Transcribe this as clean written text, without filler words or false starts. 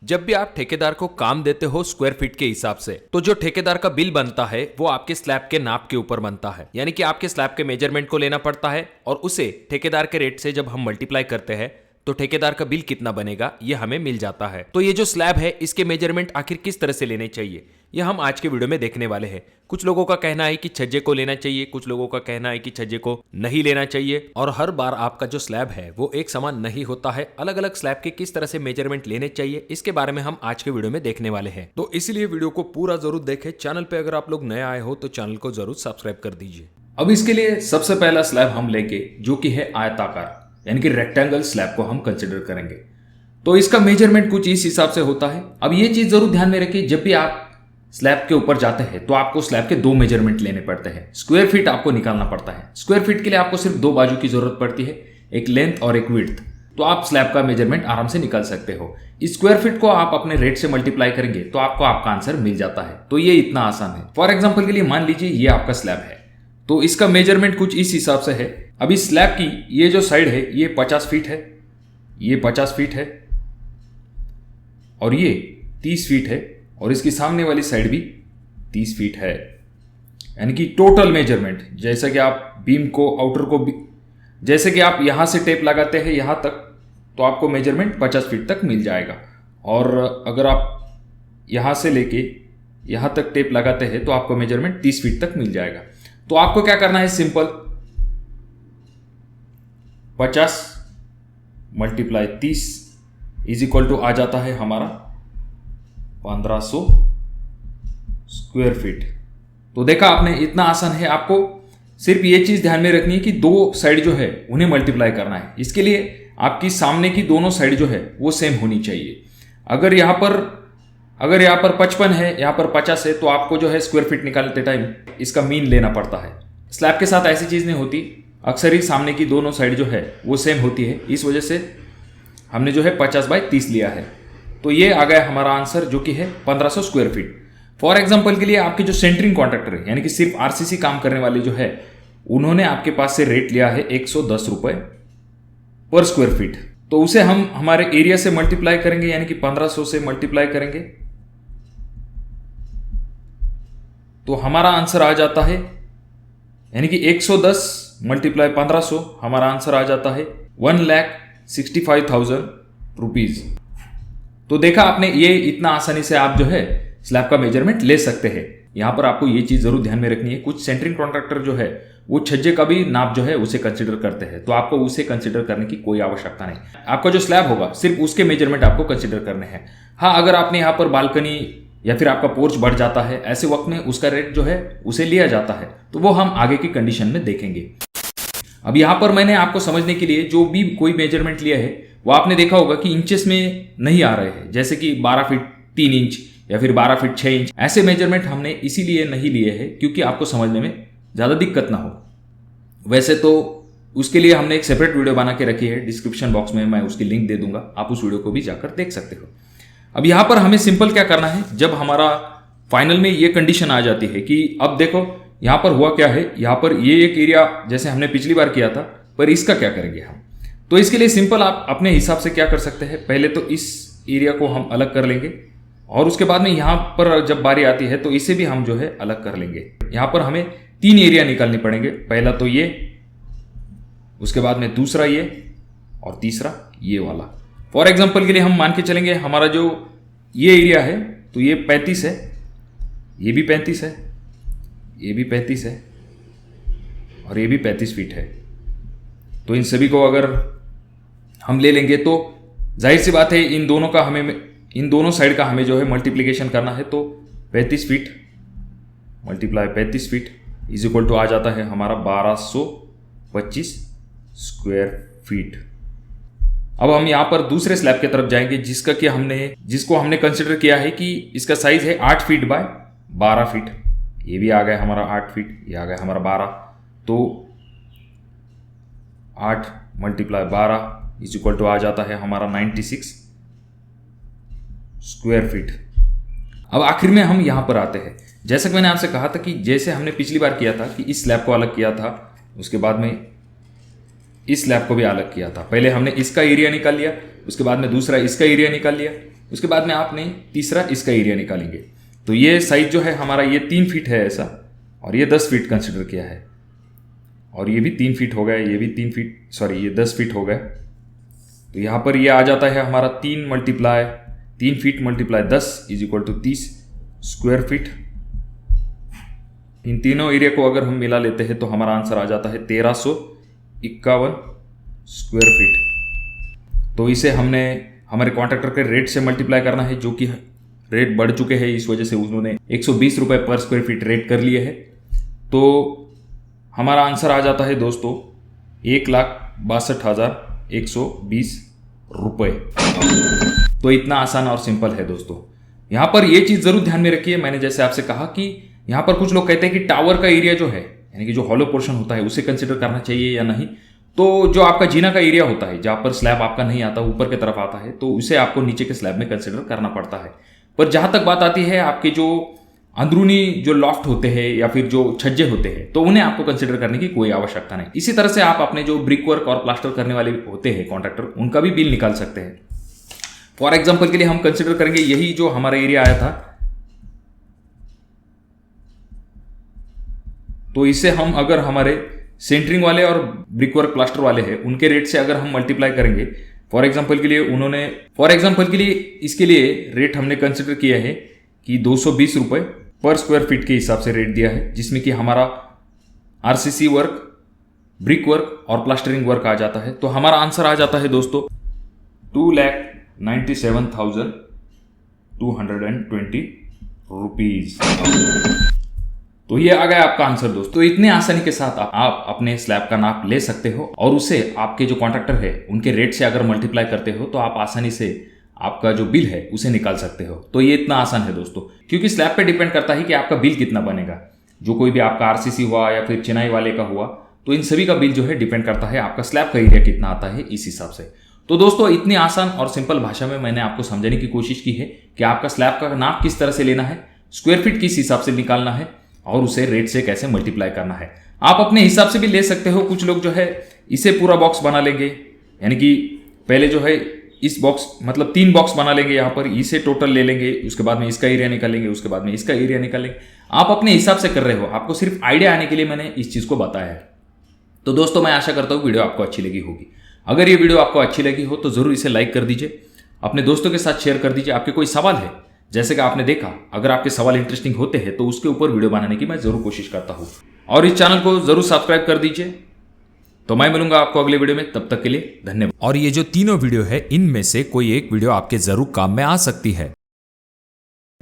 जब भी आप ठेकेदार को काम देते हो स्क्वायर फीट के हिसाब से, तो जो ठेकेदार का बिल बनता है वो आपके स्लैब के नाप के ऊपर बनता है। यानी कि आपके स्लैब के मेजरमेंट को लेना पड़ता है और उसे ठेकेदार के रेट से जब हम मल्टीप्लाई करते हैं तो ठेकेदार का बिल कितना बनेगा ये हमें मिल जाता है। तो ये जो स्लैब है इसके मेजरमेंट आखिर किस तरह से लेने चाहिए ये हम आज के वीडियो में देखने वाले हैं। कुछ लोगों का कहना है कि छज्जे को लेना चाहिए, कुछ लोगों का कहना है कि छज्जे को नहीं लेना चाहिए, और हर बार आपका जो स्लैब है वो एक समान नहीं होता है। अलग अलग स्लैब के किस तरह से मेजरमेंट लेने चाहिए इसके बारे में हम आज के वीडियो में देखने वाले हैं। तो इसलिए वीडियो को पूरा जरूर देखें। चैनल पे अगर आप लोग नए आए हो तो चैनल को जरूर सब्सक्राइब कर दीजिए। अब इसके लिए सबसे पहला स्लैब हम लेंगे जो कि है आयताकार, यानी कि रेक्टेंगल स्लैब को हम कंसिडर करेंगे। तो इसका मेजरमेंट कुछ इस हिसाब से होता है। अब ये चीज जरूर ध्यान में रखिए, जब भी आप स्लैब के ऊपर जाते हैं तो आपको स्लैब के दो मेजरमेंट लेने पड़ते हैं। स्क्वायर फीट आपको निकालना पड़ता है। स्क्वायर फीट के लिए आपको सिर्फ दो बाजू की जरूरत पड़ती है, एक लेंथ और एक विड्थ। तो आप स्लैब का मेजरमेंट आराम से निकाल सकते हो। इस स्क्वायर फीट को आप अपने रेट से मल्टीप्लाई करेंगे तो आपको आपका आंसर मिल जाता है। तो ये इतना आसान है। फॉर एग्जाम्पल के लिए मान लीजिए ये आपका स्लैब है, तो इसका मेजरमेंट कुछ इस हिसाब से है। अभी स्लैब की ये जो साइड है ये 50 फीट है, ये 50 फीट है और ये 30 फीट है, और इसकी सामने वाली साइड भी 30 फीट है। यानी कि टोटल मेजरमेंट, जैसा कि आप बीम को आउटर को जैसे कि आप यहां से टेप लगाते हैं यहां तक, तो आपको मेजरमेंट 50 फीट तक मिल जाएगा। और अगर आप यहां से लेके यहां तक टेप लगाते हैं तो आपको मेजरमेंट 30 फीट तक मिल जाएगा। तो आपको क्या करना है, simple 50 multiply 30 is equal to आ जाता है हमारा 1500 स्क्वायर फीट। तो देखा आपने, इतना आसान है। आपको सिर्फ ये चीज ध्यान में रखनी है कि दो साइड जो है उन्हें मल्टीप्लाई करना है। इसके लिए आपकी सामने की दोनों साइड जो है वो सेम होनी चाहिए। अगर यहां पर 55 है, यहां पर 50 है, तो आपको जो है स्क्वायर फीट निकालते टाइम इसका मीन लेना पड़ता है। स्लैब के साथ ऐसी चीज नहीं होती, अक्सर ही सामने की दोनों साइड जो है वो सेम होती है। इस वजह से हमने जो है 50/30 लिया है। तो ये आ गया हमारा आंसर जो कि है 1500 स्क्वायर फीट। फॉर एग्जाम्पल के लिए आपके जो सेंटरिंग कॉन्ट्रैक्टर है, यानी कि सिर्फ आरसीसी काम करने वाले जो है, उन्होंने आपके पास से रेट लिया है 110 रुपए पर स्क्वायर फीट। तो उसे हम हमारे एरिया से मल्टीप्लाई करेंगे, यानी कि 1500 से मल्टीप्लाई करेंगे तो हमारा आंसर आ जाता है, यानी कि 110 मल्टीप्लाई 1500, हमारा आंसर आ जाता है 1,65,000 रुपीज। तो देखा आपने, ये इतना आसानी से आप जो है स्लैब का मेजरमेंट ले सकते हैं। यहां पर आपको ये चीज जरूर ध्यान में रखनी है, कुछ सेंटरिंग कॉन्ट्रैक्टर जो है वो छज्जे का भी नाप जो है उसे कंसीडर करते हैं। तो आपको उसे कंसीडर करने की कोई आवश्यकता नहीं। आपका जो स्लैब होगा सिर्फ उसके मेजरमेंट आपको कंसीडर करने हैं। हाँ, अगर आपने यहाँ पर बालकनी या फिर आपका पोर्च बढ़ जाता है, ऐसे वक्त में उसका रेट जो है उसे लिया जाता है, तो वो हम आगे की कंडीशन में देखेंगे। अब यहां पर मैंने आपको समझने के लिए जो भी कोई मेजरमेंट लिया है वो आपने देखा होगा कि इंचेस में नहीं आ रहे हैं, जैसे कि 12 फीट 3 इंच या फिर 12 फीट 6 इंच। ऐसे मेजरमेंट हमने इसीलिए नहीं लिए हैं क्योंकि आपको समझने में ज़्यादा दिक्कत ना हो। वैसे तो उसके लिए हमने एक सेपरेट वीडियो बना के रखी है, डिस्क्रिप्शन बॉक्स में मैं उसकी लिंक दे दूंगा, आप उस वीडियो को भी जाकर देख सकते हो। अब यहाँ पर हमें सिंपल क्या करना है, जब हमारा फाइनल में ये कंडीशन आ जाती है कि अब देखो यहाँ पर हुआ क्या है, यहाँ पर ये एक एरिया जैसे हमने पिछली बार किया था, पर इसका क्या करेंगे हम। तो इसके लिए सिंपल आप अपने हिसाब से क्या कर सकते हैं, पहले तो इस एरिया को हम अलग कर लेंगे और उसके बाद में यहाँ पर जब बारी आती है तो इसे भी हम जो है अलग कर लेंगे। यहाँ पर हमें 3 एरिया निकालने पड़ेंगे, पहला तो ये, उसके बाद में दूसरा ये और तीसरा ये वाला। फॉर एग्जाम्पल के लिए हम मान के चलेंगे हमारा जो ये एरिया है तो ये 35 है, ये भी 35 है, ये भी 35 है और ये भी 35 फीट है। तो इन सभी को अगर हम ले लेंगे तो जाहिर सी बात है इन दोनों साइड का हमें जो है मल्टीप्लीकेशन करना है। तो 35 feet multiply 35 feet is equal to आ जाता है हमारा 1225 स्क्वायर फीट। अब हम यहाँ पर दूसरे स्लैब की तरफ जाएंगे जिसको हमने कंसिडर किया है कि इसका साइज है 8 फीट बाय 12 फीट। ये भी आ गया हमारा 8 फीट, ये आ गया हमारा 12। तो 8 मल्टीप्लाई 12 इज इक्वल टू आ जाता है हमारा 96 स्क्वायर फीट। अब आखिर में हम यहां पर आते हैं, जैसा कि मैंने आपसे कहा था कि जैसे हमने पिछली बार किया था कि इस स्लैब को अलग किया था, उसके बाद में इस स्लैब को भी अलग किया था। पहले हमने इसका एरिया निकाल लिया, उसके बाद में दूसरा इसका एरिया निकाल लिया, उसके बाद में आपने तीसरा इसका एरिया निकालेंगे। तो ये साइज जो है हमारा ये 3 फीट है ऐसा, और ये 10 फीट कंसिडर किया है, और ये भी 3 फीट हो गया, ये भी 3 फीट, सॉरी ये 10 फीट हो गया। तो यहाँ पर ये आ जाता है हमारा 3 feet multiply 10 is equal to 30 square feet. इन तीनों एरिया को अगर हम मिला लेते हैं तो हमारा आंसर आ जाता है 1351 स्क्वायर फीट। तो इसे हमने हमारे कॉन्ट्रैक्टर के रेट से मल्टीप्लाई करना है, जो कि रेट बढ़ चुके हैं, इस वजह से उन्होंने 120 रुपये पर स्क्वायर फीट रेट कर लिए है। तो हमारा आंसर आ जाता है दोस्तों 1,62,120 रुपये। तो इतना आसान और सिंपल है दोस्तों। यहाँ पर ये चीज़ ज़रूर ध्यान में रखिए, मैंने जैसे आपसे कहा कि यहाँ पर कुछ लोग कहते हैं कि टावर का एरिया जो है, यानी कि जो हॉलो पोर्शन होता है, उसे कंसिडर करना चाहिए या नहीं। तो जो आपका जीना का एरिया होता है, जहाँ पर स्लैब आपका नहीं आता, ऊपर की तरफ आता है, तो उसे आपको नीचे के स्लैब में कंसिडर करना पड़ता है। पर जहाँ तक बात आती है आपके जो अंदरूनी जो लॉफ्ट होते हैं या फिर जो छज्जे होते हैं, तो उन्हें आपको कंसिडर करने की कोई आवश्यकता नहीं। इसी तरह से आप अपने जो ब्रिक वर्क और प्लास्टर करने वाले होते हैं कॉन्ट्रैक्टर, उनका भी बिल निकाल सकते हैं। फॉर एग्जाम्पल के लिए हम कंसिडर करेंगे यही जो हमारा एरिया आया था, तो इसे हम अगर हमारे सेंटरिंग वाले और ब्रिक वर्क प्लास्टर वाले हैं उनके रेट से अगर हम मल्टीप्लाई करेंगे, फॉर एग्जाम्पल के लिए इसके लिए रेट हमने कंसिडर किया है कि 220 रुपये पर स्क्वायर फीट के हिसाब से रेट दिया है, जिसमें कि हमारा आरसीसी वर्क, ब्रिक वर्क और प्लास्टरिंग वर्क आ जाता है। तो हमारा आंसर आ जाता है दोस्तों 2,97,220 रुपीज। तो ये आ गया आपका आंसर दोस्तों। तो इतने आसानी के साथ आप अपने स्लैब का नाप ले सकते हो और उसे आपके जो कॉन्ट्रैक्टर है उनके रेट से अगर मल्टीप्लाई करते हो तो आप आसानी से आपका जो बिल है उसे निकाल सकते हो। तो ये इतना आसान है दोस्तों, क्योंकि स्लैब पे डिपेंड करता है कि आपका बिल कितना बनेगा। जो कोई भी आपका आरसीसी हुआ या फिर चिनाई वाले का हुआ, तो इन सभी का बिल जो है डिपेंड करता है आपका स्लैब का एरिया कितना आता है, इस हिसाब से। तो दोस्तों इतनी आसान और सिंपल भाषा में मैंने आपको समझाने की कोशिश की है कि आपका स्लैब का नाप किस तरह से लेना है, स्क्वायर फीट किस हिसाब से निकालना है और उसे रेट से कैसे मल्टीप्लाई करना है। आप अपने हिसाब से भी ले सकते हो। कुछ लोग जो है इसे पूरा बॉक्स बना लेंगे, यानी कि पहले जो है इस बॉक्स मतलब 3 बॉक्स बना लेंगे, यहाँ पर इसे टोटल ले लेंगे, उसके बाद में इसका एरिया निकालेंगे, उसके बाद में इसका एरिया निकालेंगे। आप अपने हिसाब से कर रहे हो, आपको सिर्फ आइडिया आने के लिए मैंने इस चीज़ को बताया है। तो दोस्तों मैं आशा करता हूँ वीडियो आपको अच्छी लगी होगी। अगर ये वीडियो आपको अच्छी लगी हो तो ज़रूर इसे लाइक कर दीजिए, अपने दोस्तों के साथ शेयर कर दीजिए। आपके कोई सवाल है, जैसे कि आपने देखा, अगर आपके सवाल इंटरेस्टिंग होते हैं तो उसके ऊपर वीडियो बनाने की मैं ज़रूर कोशिश करता हूँ। और इस चैनल को ज़रूर सब्सक्राइब कर दीजिए। तो मैं मिलूंगा आपको अगले वीडियो में, तब तक के लिए धन्यवाद। और ये जो तीनों वीडियो है, इनमें से कोई एक वीडियो आपके जरूर काम में आ सकती है।